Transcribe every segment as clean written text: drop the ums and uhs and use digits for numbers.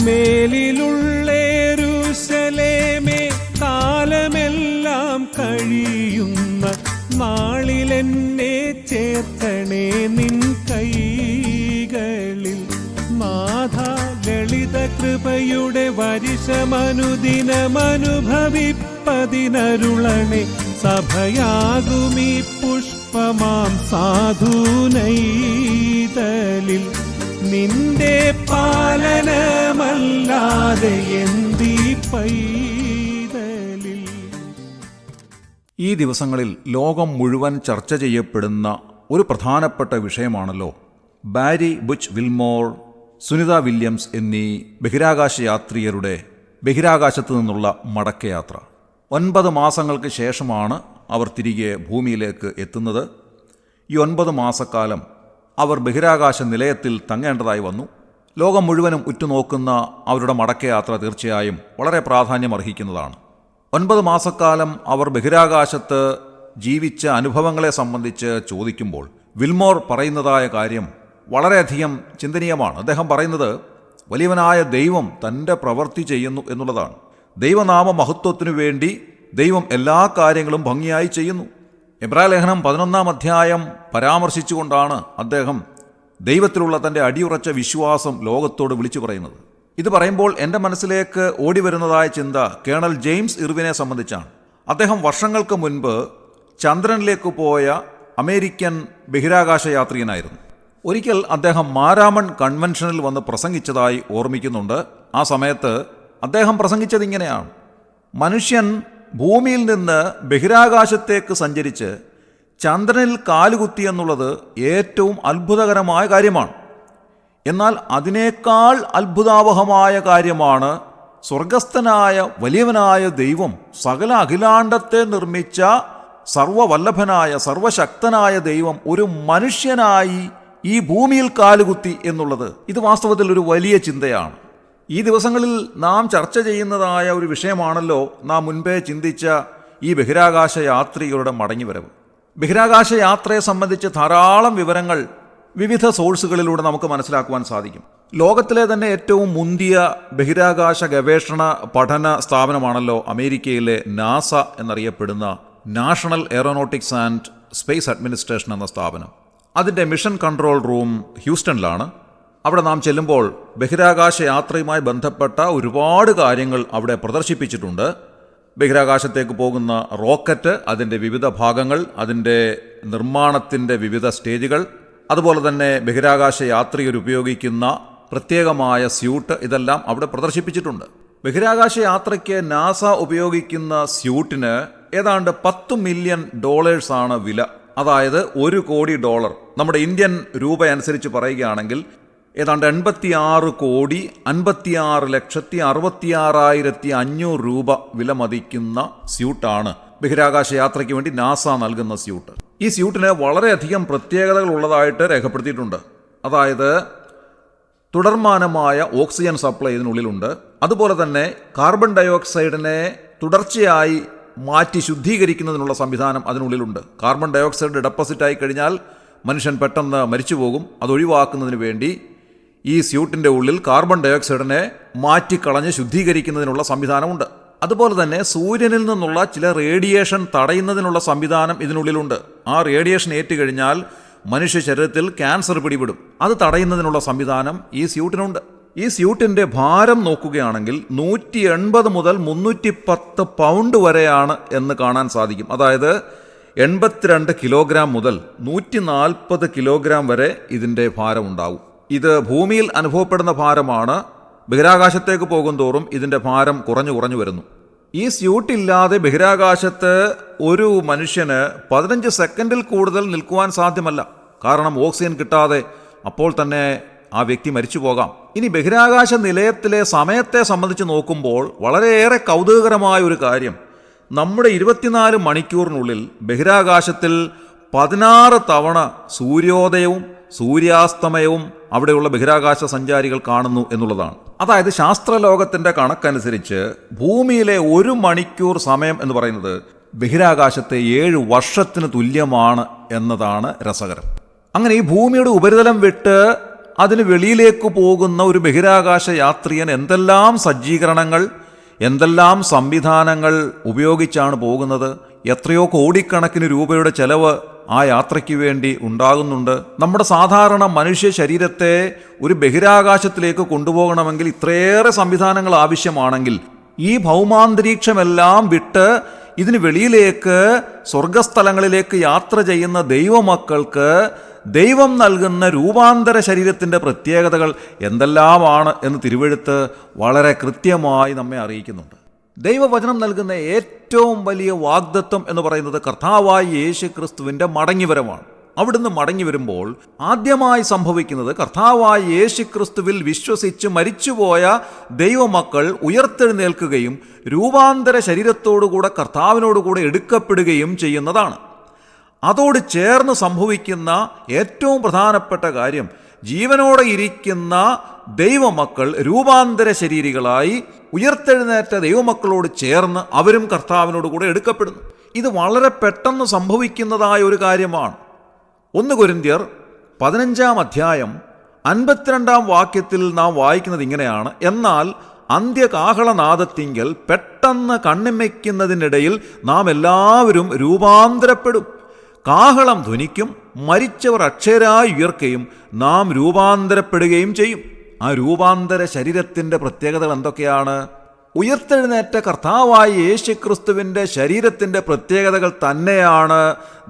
മേലിലുള്ള യെരൂശലേമേ, കാലമെല്ലാം കഴിയുന്ന നാളിലെന്നെ ചേർക്കണേ നിൻ കൈകളിൽ. നാഥ, ലളിത കൃപയുടെ വർഷമനുദിനമനുഭവിപ്പതിനരുളണേ. സഭയാകുമീ പുഷ്പമാം സാധുനൈതലിൽ നിന്റെ പാലനമല്ലാതെ എന്തി പൈതലിൽ. ഈ ദിവസങ്ങളിൽ ലോകം മുഴുവൻ ചർച്ച ചെയ്യപ്പെടുന്ന ഒരു പ്രധാനപ്പെട്ട വിഷയമാണല്ലോ ബാരി ബുച്ച് വിൽമോർ, സുനിത വില്യംസ് എന്നീ ബഹിരാകാശ യാത്രികരുടെ ബഹിരാകാശത്തു നിന്നുള്ള മടക്കയാത്ര. 9 മാസങ്ങൾക്ക് ശേഷമാണ് അവർ തിരികെ ഭൂമിയിലേക്ക് എത്തുന്നത്. ഈ 9 മാസക്കാലം അവർ ബഹിരാകാശ നിലയത്തിൽ തങ്ങേണ്ടതായി വന്നു. ലോകം മുഴുവനും ഉറ്റുനോക്കുന്ന അവരുടെ മടക്കയാത്ര തീർച്ചയായും വളരെ പ്രാധാന്യമർഹിക്കുന്നതാണ്. 9 മാസക്കാലം അവർ ബഹിരാകാശത്ത് ജീവിച്ച അനുഭവങ്ങളെ സംബന്ധിച്ച് ചോദിക്കുമ്പോൾ വിൽമോർ പറയുന്നതായ കാര്യം വളരെയധികം ചിന്തനീയമാണ്. അദ്ദേഹം പറയുന്നത് വലിയവനായ ദൈവം തൻ്റെ പ്രവൃത്തി ചെയ്യുന്നു എന്നുള്ളതാണ്. ദൈവനാമ മഹത്വത്തിനു വേണ്ടി ദൈവം എല്ലാ കാര്യങ്ങളും ഭംഗിയായി ചെയ്യുന്നു. എബ്രായലേഖനം 11-ാം അധ്യായം പരാമർശിച്ചുകൊണ്ടാണ് അദ്ദേഹം ദൈവത്തിലുള്ള തൻ്റെ അടിയുറച്ച വിശ്വാസം ലോകത്തോട് വിളിച്ചു പറയുന്നത്. ഇത് പറയുമ്പോൾ എൻ്റെ മനസ്സിലേക്ക് ഓടി വരുന്നതായ ചിന്ത കേണൽ ജെയിംസ് ഇർവിനെ സംബന്ധിച്ചാണ്. അദ്ദേഹം വർഷങ്ങൾക്ക് മുൻപ് ചന്ദ്രനിലേക്ക് പോയ അമേരിക്കൻ ബഹിരാകാശ യാത്രികനായിരുന്നു. ഒരിക്കൽ അദ്ദേഹം മാരാമൺ കൺവെൻഷനിൽ വന്ന് പ്രസംഗിച്ചതായി ഓർമ്മിക്കുന്നുണ്ട്. ആ സമയത്ത് അദ്ദേഹം പ്രസംഗിച്ചത് ഇങ്ങനെയാണ്: മനുഷ്യൻ ഭൂമിയിൽ നിന്ന് ബഹിരാകാശത്തേക്ക് സഞ്ചരിച്ച് ചന്ദ്രനിൽ കാലുകുത്തി എന്നുള്ളത് ഏറ്റവും അത്ഭുതകരമായ കാര്യമാണ്. എന്നാൽ അതിനേക്കാൾ അത്ഭുതാവഹമായ കാര്യമാണ് സ്വർഗസ്ഥനായ വലിയവനായ ദൈവം സകല അഖിലാണ്ടത്തെ നിർമ്മിച്ച സർവവല്ലഭനായ സർവശക്തനായ ദൈവം ഒരു മനുഷ്യനായി ഈ ഭൂമിയിൽ കാലുകുത്തി എന്നുള്ളത്. ഇത് വാസ്തവത്തിൽ ഒരു വലിയ ചിന്തയാണ്. ഈ ദിവസങ്ങളിൽ നാം ചർച്ച ചെയ്യുന്നതായ ഒരു വിഷയമാണല്ലോ നാം മുൻപേ ചിന്തിച്ച ഈ ബഹിരാകാശ യാത്രികരുടെ മടങ്ങിവരവ്. ബഹിരാകാശ യാത്രയെ സംബന്ധിച്ച് ധാരാളം വിവരങ്ങൾ വിവിധ സോഴ്സുകളിലൂടെ നമുക്ക് മനസ്സിലാക്കുവാൻ സാധിക്കും. ലോകത്തിലെ തന്നെ ഏറ്റവും മുന്തിയ ബഹിരാകാശ ഗവേഷണ പഠന സ്ഥാപനമാണല്ലോ അമേരിക്കയിലെ നാസ എന്നറിയപ്പെടുന്ന national aeronautics and space administration എന്ന സ്ഥാപനം. അതിൻ്റെ മിഷൻ കൺട്രോൾ റൂം ഹ്യൂസ്റ്റണിലാണ്. അവിടെ നാം ചെല്ലുമ്പോൾ ബഹിരാകാശ യാത്രയുമായി ബന്ധപ്പെട്ട ഒരുപാട് കാര്യങ്ങൾ അവിടെ പ്രദർശിപ്പിച്ചിട്ടുണ്ട്. ബഹിരാകാശത്തേക്ക് പോകുന്ന റോക്കറ്റ്, അതിൻ്റെ വിവിധ ഭാഗങ്ങൾ, അതിൻ്റെ നിർമ്മാണത്തിൻ്റെ വിവിധ സ്റ്റേജുകൾ, അതുപോലെ തന്നെ ബഹിരാകാശ യാത്രികർ ഉപയോഗിക്കുന്ന പ്രത്യേകമായ സ്യൂട്ട്, ഇതെല്ലാം അവിടെ പ്രദർശിപ്പിച്ചിട്ടുണ്ട്. ബഹിരാകാശ യാത്രയ്ക്ക് നാസ ഉപയോഗിക്കുന്ന സ്യൂട്ടിന് ഏതാണ്ട് $10 മില്യൺ വില. അതായത് $1 കോടി. നമ്മുടെ ഇന്ത്യൻ രൂപ അനുസരിച്ച് പറയുകയാണെങ്കിൽ ഏതാണ്ട് 86,56,66,500 രൂപ വില മതിക്കുന്ന സ്യൂട്ടാണ് ബഹിരാകാശ യാത്രയ്ക്ക് വേണ്ടി നാസ നൽകുന്ന സ്യൂട്ട്. ഈ സ്യൂട്ടിന് വളരെയധികം പ്രത്യേകതകൾ ഉള്ളതായിട്ട് രേഖപ്പെടുത്തിയിട്ടുണ്ട്. അതായത് തുടർമാനമായ ഓക്സിജൻ സപ്ലൈ ഇതിനുള്ളിലുണ്ട്. അതുപോലെ തന്നെ കാർബൺ ഡയോക്സൈഡിനെ തുടർച്ചയായി മാറ്റി ശുദ്ധീകരിക്കുന്നതിനുള്ള സംവിധാനം അതിനുള്ളിലുണ്ട്. കാർബൺ ഡയോക്സൈഡ് ഡെപ്പോസിറ്റായി കഴിഞ്ഞാൽ മനുഷ്യൻ പെട്ടെന്ന് മരിച്ചു പോകും. അതൊഴിവാക്കുന്നതിന് വേണ്ടി ഈ സ്യൂട്ടിൻ്റെ ഉള്ളിൽ കാർബൺ ഡയോക്സൈഡിനെ മാറ്റിക്കളഞ്ഞ് ശുദ്ധീകരിക്കുന്നതിനുള്ള സംവിധാനമുണ്ട്. അതുപോലെ തന്നെ സൂര്യനിൽ നിന്നുള്ള ചില റേഡിയേഷൻ തടയുന്നതിനുള്ള സംവിധാനം ഇതിനുള്ളിലുണ്ട്. ആ റേഡിയേഷൻ ഏറ്റുകഴിഞ്ഞാൽ മനുഷ്യ ശരീരത്തിൽ ക്യാൻസർ പിടിപെടും. അത് തടയുന്നതിനുള്ള സംവിധാനം ഈ സ്യൂട്ടിനുണ്ട്. ഈ സ്യൂട്ടിൻ്റെ ഭാരം നോക്കുകയാണെങ്കിൽ 180 മുതൽ 310 പൗണ്ട് വരെയാണ് എന്ന് കാണാൻ സാധിക്കും. അതായത് 82 കിലോഗ്രാം മുതൽ 140 കിലോഗ്രാം വരെ ഇതിൻ്റെ ഭാരം ഉണ്ടാവും. ഇത് ഭൂമിയിൽ അനുഭവപ്പെടുന്ന ഭാരമാണ്. ബഹിരാകാശത്തേക്ക് പോകും തോറും ഇതിൻ്റെ ഭാരം കുറഞ്ഞു വരുന്നു. ഈ സ്യൂട്ടില്ലാതെ ബഹിരാകാശത്ത് ഒരു മനുഷ്യന് 15 സെക്കൻഡിൽ കൂടുതൽ നിൽക്കുവാൻ സാധ്യമല്ല. കാരണം ഓക്സിജൻ കിട്ടാതെ അപ്പോൾ തന്നെ ആ വ്യക്തി മരിച്ചു പോകാം. ഇനി ബഹിരാകാശ നിലയത്തിലെ സമയത്തെ സംബന്ധിച്ച് നോക്കുമ്പോൾ വളരെയേറെ കൗതുകകരമായ ഒരു കാര്യം, നമ്മുടെ 24 മണിക്കൂറിനുള്ളിൽ ബഹിരാകാശത്തിൽ 16 തവണ സൂര്യോദയവും സൂര്യാസ്തമയവും അവിടെയുള്ള ബഹിരാകാശ സഞ്ചാരികൾ കാണുന്നു എന്നുള്ളതാണ്. അതായത് ശാസ്ത്രലോകത്തിൻ്റെ കണക്കനുസരിച്ച് ഭൂമിയിലെ 1 മണിക്കൂർ സമയം എന്ന് പറയുന്നത് ബഹിരാകാശത്തെ 7 വർഷത്തിന് തുല്യമാണ് എന്നതാണ് രസകരം. അങ്ങനെ ഈ ഭൂമിയുടെ ഉപരിതലം വിട്ട് അതിന് വെളിയിലേക്ക് പോകുന്ന ഒരു ബഹിരാകാശ യാത്രികൻ എന്തെല്ലാം സജ്ജീകരണങ്ങൾ, എന്തെല്ലാം സംവിധാനങ്ങൾ ഉപയോഗിച്ചാണ് പോകുന്നത്. എത്രയോ കോടിക്കണക്കിന് രൂപയുടെ ചെലവ് ആ യാത്രയ്ക്ക് വേണ്ടി ഉണ്ടാകുന്നുണ്ട്. നമ്മുടെ സാധാരണ മനുഷ്യ ശരീരത്തെ ഒരു ബഹിരാകാശത്തിലേക്ക് കൊണ്ടുപോകണമെങ്കിൽ ഇത്രയേറെ സംവിധാനങ്ങൾ ആവശ്യമാണെങ്കിൽ ഈ ഭൗമാന്തരീക്ഷമെല്ലാം വിട്ട് ഇതിന് വെളിയിലേക്ക് സ്വർഗസ്ഥലങ്ങളിലേക്ക് യാത്ര ചെയ്യുന്ന ദൈവമക്കൾക്ക് ദൈവം നൽകുന്ന രൂപാന്തര ശരീരത്തിൻ്റെ പ്രത്യേകതകൾ എന്തെല്ലാമാണ് എന്ന് തിരുവെഴുത്ത് വളരെ കൃത്യമായി നമ്മെ അറിയിക്കുന്നുണ്ട്. ദൈവവചനം നൽകുന്ന ഏറ്റവും വലിയ വാഗ്ദത്വം എന്ന് പറയുന്നത് കർത്താവായ യേശു ക്രിസ്തുവിൻ്റെ മടങ്ങിവരവാണ്. അവിടുന്ന് മടങ്ങി വരുമ്പോൾ ആദ്യമായി സംഭവിക്കുന്നത് കർത്താവായ യേശു ക്രിസ്തുവിൽ വിശ്വസിച്ച് മരിച്ചുപോയ ദൈവമക്കൾ ഉയർത്തെഴുന്നേൽക്കുകയും രൂപാന്തര ശരീരത്തോടുകൂടെ കർത്താവിനോടുകൂടെ എടുക്കപ്പെടുകയും ചെയ്യുന്നതാണ്. അതോട് ചേർന്ന് സംഭവിക്കുന്ന ഏറ്റവും പ്രധാനപ്പെട്ട കാര്യം ജീവനോടെ ഇരിക്കുന്ന ദൈവമക്കൾ രൂപാന്തര ശരീരികളായി ഉയർത്തെഴുന്നേറ്റ ദൈവമക്കളോട് ചേർന്ന് അവരും കർത്താവിനോടുകൂടെ എടുക്കപ്പെടുന്നു. ഇത് വളരെ പെട്ടെന്ന് സംഭവിക്കുന്നതായ ഒരു കാര്യമാണ്. 1 കൊരിന്ത്യർ 15 അധ്യായം 52 വാക്യത്തിൽ നാം വായിക്കുന്നത് ഇങ്ങനെയാണ്: എന്നാൽ അന്ത്യകാഹളനാദത്തിങ്കൽ പെട്ടെന്ന് കണ്ണിമയ്ക്കുന്നതിനിടയിൽ നാം എല്ലാവരും രൂപാന്തരപ്പെടും. കാഹളം ധ്വനിക്കും, മരിച്ചവർ അക്ഷരായി ഉയർക്കുകയും നാം രൂപാന്തരപ്പെടുകയും ചെയ്യും. ആ രൂപാന്തര ശരീരത്തിൻ്റെ പ്രത്യേകതകൾ എന്തൊക്കെയാണ്? ഉയർത്തെഴുന്നേറ്റ കർത്താവായ യേശു ക്രിസ്തുവിൻ്റെ ശരീരത്തിൻ്റെ പ്രത്യേകതകൾ തന്നെയാണ്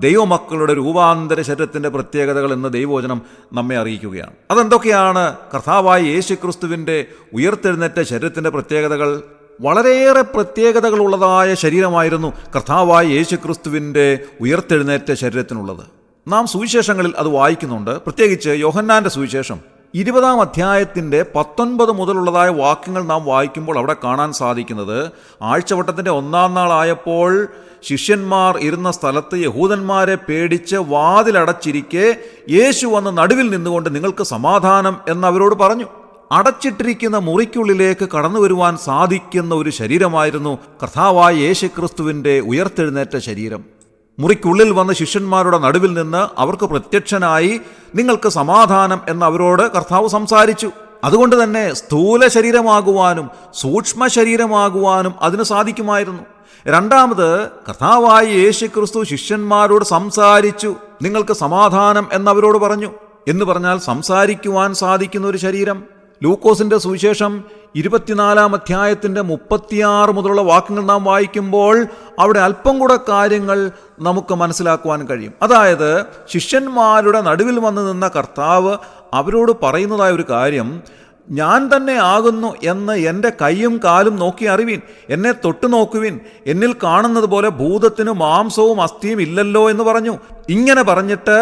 ദൈവമക്കളുടെ രൂപാന്തര ശരീരത്തിൻ്റെ പ്രത്യേകതകൾ എന്ന് ദൈവവചനം നമ്മെ അറിയിക്കുകയാണ്. അതെന്തൊക്കെയാണ് കർത്താവായ യേശു ക്രിസ്തുവിൻ്റെ ഉയർത്തെഴുന്നേറ്റ ശരീരത്തിൻ്റെ പ്രത്യേകതകൾ? വളരെയേറെ പ്രത്യേകതകളുള്ളതായ ശരീരമായിരുന്നു കർത്താവായ യേശു ക്രിസ്തുവിൻ്റെ ഉയർത്തെഴുന്നേറ്റ ശരീരത്തിനുള്ളത്. നാം സുവിശേഷങ്ങളിൽ അത് വായിക്കുന്നുണ്ട്. പ്രത്യേകിച്ച് യോഹന്നാൻ്റെ സുവിശേഷം 20 അധ്യായത്തിൻ്റെ 19 മുതലുള്ളതായ വാക്യങ്ങൾ നാം വായിക്കുമ്പോൾ അവിടെ കാണാൻ സാധിക്കുന്നത്, ആഴ്ചവട്ടത്തിൻ്റെ 1-ാം നാളായപ്പോൾ ശിഷ്യന്മാർ ഇരുന്ന സ്ഥലത്ത് യഹൂദന്മാരെ പേടിച്ച് വാതിലടച്ചിരിക്കെ യേശു വന്ന് നടുവിൽ നിന്നുകൊണ്ട് നിങ്ങൾക്ക് സമാധാനം എന്നവരോട് പറഞ്ഞു. അടച്ചിട്ടിരിക്കുന്ന മുറിക്കുള്ളിലേക്ക് കടന്നു വരുവാൻ സാധിക്കുന്ന ഒരു ശരീരമായിരുന്നു കർത്താവായ യേശു ക്രിസ്തുവിൻ്റെ ഉയർത്തെഴുന്നേറ്റ ശരീരം. മുറിക്കുള്ളിൽ വന്ന ശിഷ്യന്മാരുടെ നടുവിൽ നിന്ന് അവർക്ക് പ്രത്യക്ഷനായി നിങ്ങൾക്ക് സമാധാനം എന്നവരോട് കർത്താവ് സംസാരിച്ചു. അതുകൊണ്ട് തന്നെ സ്ഥൂല ശരീരമാകുവാനും സൂക്ഷ്മ ശരീരമാകുവാനും അതിന് സാധിക്കുമായിരുന്നു. രണ്ടാമത്, കർത്താവായ യേശു ക്രിസ്തു ശിഷ്യന്മാരോട് സംസാരിച്ചു, നിങ്ങൾക്ക് സമാധാനം എന്നവരോട് പറഞ്ഞു എന്ന് പറഞ്ഞാൽ സംസാരിക്കുവാൻ സാധിക്കുന്ന ഒരു ശരീരം. ലൂക്കോസിൻ്റെ സുവിശേഷം 24 അധ്യായത്തിൻ്റെ 36 മുതലുള്ള വാക്യങ്ങൾ നാം വായിക്കുമ്പോൾ അവിടെ അല്പം കൂടെ കാര്യങ്ങൾ നമുക്ക് മനസ്സിലാക്കുവാൻ കഴിയും. അതായത് ശിഷ്യന്മാരുടെ നടുവിൽ വന്നു നിന്ന കർത്താവ് അവരോട് പറയുന്നതായ ഒരു കാര്യം, ഞാൻ തന്നെ ആകുന്നു എന്ന് എൻ്റെ കൈയും കാലും നോക്കി അറിവീൻ, എന്നെ തൊട്ടു നോക്കുവിൻ, എന്നിൽ കാണുന്നത് പോലെ ഭൂതത്തിന് മാംസവും അസ്ഥിയും ഇല്ലല്ലോ എന്ന് പറഞ്ഞു. ഇങ്ങനെ പറഞ്ഞിട്ട്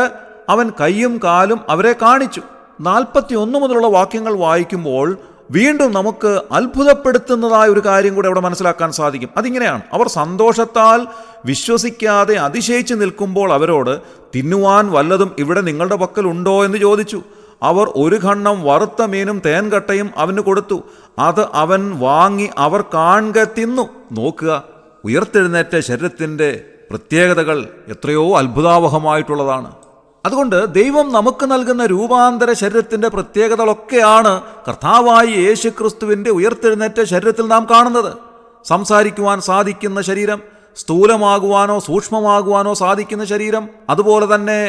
അവൻ കൈയും കാലും അവരെ കാണിച്ചു. 41 മുതലുള്ള വാക്യങ്ങൾ വായിക്കുമ്പോൾ വീണ്ടും നമുക്ക് അത്ഭുതപ്പെടുത്തുന്നതായ ഒരു കാര്യം കൂടെ അവിടെ മനസ്സിലാക്കാൻ സാധിക്കും. അതിങ്ങനെയാണ്: അവർ സന്തോഷത്താൽ വിശ്വസിക്കാതെ അതിശയിച്ച് നിൽക്കുമ്പോൾ അവരോട്, തിന്നുവാൻ വല്ലതും ഇവിടെ നിങ്ങളുടെ പക്കൽ ഉണ്ടോ എന്ന് ചോദിച്ചു. അവർ ഒരു ഖണ്ഡം വറുത്ത മീനും തേൻകട്ടയും അവന് കൊടുത്തു. അത് അവൻ വാങ്ങി അവർ കാണെ തിന്നു. നോക്കുക, ഉയർത്തെഴുന്നേറ്റ ശരീരത്തിൻ്റെ പ്രത്യേകതകൾ എത്രയോ അത്ഭുതാവഹമായിട്ടുള്ളതാണ്. അതുകൊണ്ട് ദൈവം നമുക്ക് നൽകുന്ന രൂപാന്തര ശരീരത്തിൻ്റെ പ്രത്യേകതകളൊക്കെയാണ് കർത്താവായ യേശു ക്രിസ്തുവിൻ്റെ ഉയർത്തെഴുന്നേറ്റ ശരീരത്തിൽ നാം കാണുന്നത്. സംസാരിക്കുവാൻ സാധിക്കുന്ന ശരീരം, സ്ഥൂലമാകുവാനോ സൂക്ഷ്മമാകുവാനോ സാധിക്കുന്ന ശരീരം, അതുപോലെ തന്നെ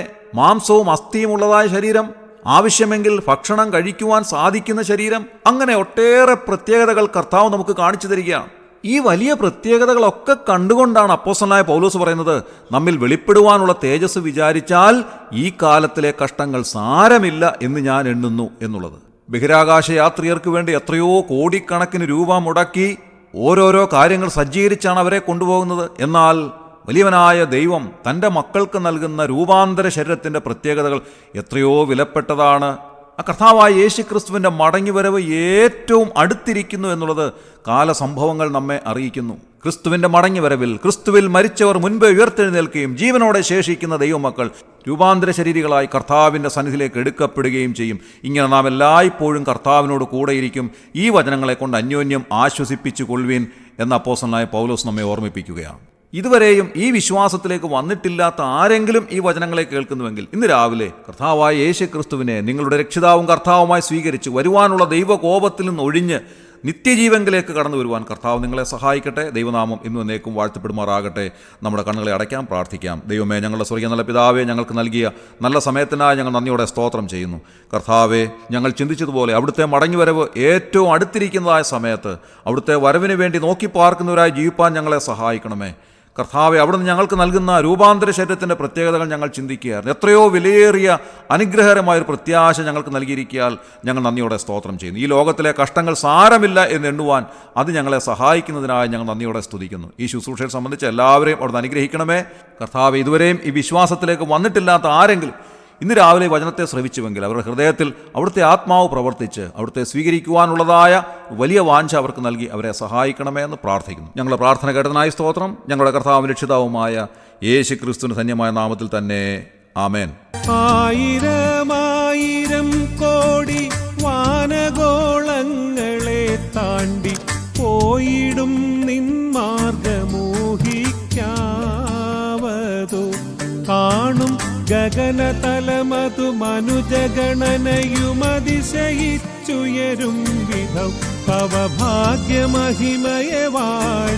മാംസവും അസ്ഥിയും ഉള്ളതായ ശരീരം, ആവശ്യമെങ്കിൽ ഭക്ഷണം കഴിക്കുവാൻ സാധിക്കുന്ന ശരീരം, അങ്ങനെ ഒട്ടേറെ പ്രത്യേകതകൾ കർത്താവ് നമുക്ക് കാണിച്ചു തരികയാണ്. ഈ വലിയ പ്രത്യേകതകളൊക്കെ കണ്ടുകൊണ്ടാണ് അപ്പോസ്തലനായ പൗലോസ് പറയുന്നത്, നമ്മിൽ വെളിപ്പെടുവാനുള്ള തേജസ് വിചാരിച്ചാൽ ഈ കാലത്തിലെ കഷ്ടങ്ങൾ സാരമില്ല എന്ന് ഞാൻ എണ്ണുന്നു എന്നുള്ളത്. ബഹിരാകാശ യാത്രികർക്ക് വേണ്ടി എത്രയോ കോടിക്കണക്കിന് രൂപ മുടക്കി ഓരോരോ കാര്യങ്ങൾ സജ്ജീകരിച്ചാണ് അവരെ കൊണ്ടുപോകുന്നത്. എന്നാൽ വലിയവനായ ദൈവം തൻ്റെ മക്കൾക്ക് നൽകുന്ന രൂപാന്തര ശരീരത്തിൻ്റെ പ്രത്യേകതകൾ എത്രയോ വിലപ്പെട്ടതാണ്. ആ കർത്താവായ യേശു ക്രിസ്തുവിൻ്റെ മടങ്ങിവരവ് ഏറ്റവും അടുത്തിരിക്കുന്നു എന്നുള്ളത് കാലസംഭവങ്ങൾ നമ്മെ അറിയിക്കുന്നു. ക്രിസ്തുവിൻ്റെ മടങ്ങിവരവിൽ ക്രിസ്തുവിൽ മരിച്ചവർ മുൻപേ ഉയർത്തെഴുന്നേൽക്കുകയും ജീവനോടെ ശേഷിക്കുന്ന ദൈവമക്കൾ രൂപാന്തര ശരീരികളായി കർത്താവിൻ്റെ സന്നിധിയിലേക്ക് എടുക്കപ്പെടുകയും ചെയ്യും. ഇങ്ങനെ നാം എല്ലായ്പ്പോഴും കർത്താവിനോട് കൂടെയിരിക്കും. ഈ വചനങ്ങളെ കൊണ്ട് അന്യോന്യം ആശ്വസിപ്പിച്ചു കൊള്ളുവീൻ എന്ന അപ്പോസ്തലനായ പൗലോസ് നമ്മെ ഓർമ്മിപ്പിക്കുകയാണ്. ഇതുവരെയും ഈ വിശ്വാസത്തിലേക്ക് വന്നിട്ടില്ലാത്ത ആരെങ്കിലും ഈ വചനങ്ങളെ കേൾക്കുന്നുവെങ്കിൽ ഇന്ന് രാവിലെ കർത്താവായ യേശു ക്രിസ്തുവിനെ നിങ്ങളുടെ രക്ഷിതാവും കർത്താവുമായി സ്വീകരിച്ച് വരുവാനുള്ള ദൈവകോപത്തിൽ നിന്ന് ഒഴിഞ്ഞ് നിത്യജീവങ്കിലേക്ക് കടന്നു വരുവാൻ കർത്താവ് നിങ്ങളെ സഹായിക്കട്ടെ. ദൈവനാമം ഇന്നും എന്നേക്കും വാഴ്ത്തപ്പെടുമാറാകട്ടെ. നമ്മുടെ കണ്ണുകളെ അടയ്ക്കാം, പ്രാർത്ഥിക്കാം. ദൈവമേ, ഞങ്ങളുടെ സ്വർഗ്ഗീയ നല്ല പിതാവേ, ഞങ്ങൾക്ക് നൽകിയ നല്ല സമയത്തിനായി ഞങ്ങൾ നന്ദിയോടെ സ്തോത്രം ചെയ്യുന്നു. കർത്താവേ, ഞങ്ങൾ ചിന്തിച്ചതുപോലെ അവിടുത്തെ മടങ്ങിവരവ് ഏറ്റവും അടുത്തിരിക്കുന്നതായ സമയത്ത് അവിടുത്തെ വരവിന് വേണ്ടി നോക്കി പാർക്കുന്നവരായി ജീവിപ്പാൻ ഞങ്ങളെ സഹായിക്കണമേ. കർത്താവെ, അവിടുന്ന് ഞങ്ങൾക്ക് നൽകുന്ന രൂപാന്തര ശരീരത്തിൻ്റെ പ്രത്യേകതകൾ ഞങ്ങൾ ചിന്തിക്കുകയായിരുന്നു. എത്രയോ വിലയേറിയ അനുഗ്രഹകരമായൊരു പ്രത്യാശ ഞങ്ങൾക്ക് നൽകിയിരിക്കാൻ ഞങ്ങൾ നന്ദിയോടെ സ്തോത്രം ചെയ്യുന്നു. ഈ ലോകത്തിലെ കഷ്ടങ്ങൾ സാരമില്ല എന്ന് എണ്ണുവാൻ അത് ഞങ്ങളെ സഹായിക്കുന്നതിനായി ഞങ്ങൾ നന്ദിയോടെ സ്തുതിക്കുന്നു. ഈ ശുശ്രൂഷയെ സംബന്ധിച്ച് എല്ലാവരെയും അവിടുന്ന് അനുഗ്രഹിക്കണമേ. കർത്താവെ, ഇതുവരെയും ഈ വിശ്വാസത്തിലേക്ക് വന്നിട്ടില്ലാത്ത ആരെങ്കിലും ഇന്ന് രാവിലെ വചനത്തെ ശ്രവിച്ചുവെങ്കിൽ അവരുടെ ഹൃദയത്തിൽ അവിടുത്തെ ആത്മാവ് പ്രവർത്തിച്ച് അവിടുത്തെ സ്വീകരിക്കുവാനുള്ളതായ വലിയ വാഞ്ച അവർക്ക് നൽകി അവരെ സഹായിക്കണമേ എന്ന് പ്രാർത്ഥിക്കുന്നു. ഞങ്ങളുടെ പ്രാർത്ഥന കേട്ടതിനായി സ്തോത്രം. ഞങ്ങളുടെ കർത്താവും രക്ഷിതാവുമായ യേശു ക്രിസ്തുവിന് ധന്യമായ നാമത്തിൽ തന്നെ, ആമേൻ. ആയിരമായിരം കോടി വാനഗോളങ്ങളെ താണ്ടി പോയിടും നിൻ മാർഗമോഹിക്കാവതോ കാണും ഗഗനതലമതു മനുജഗണനയുമതിശയിച്ചുയരും വിധം തവ ഭാഗ്യമഹിമയെ വാഴ്ത്താനാവതോ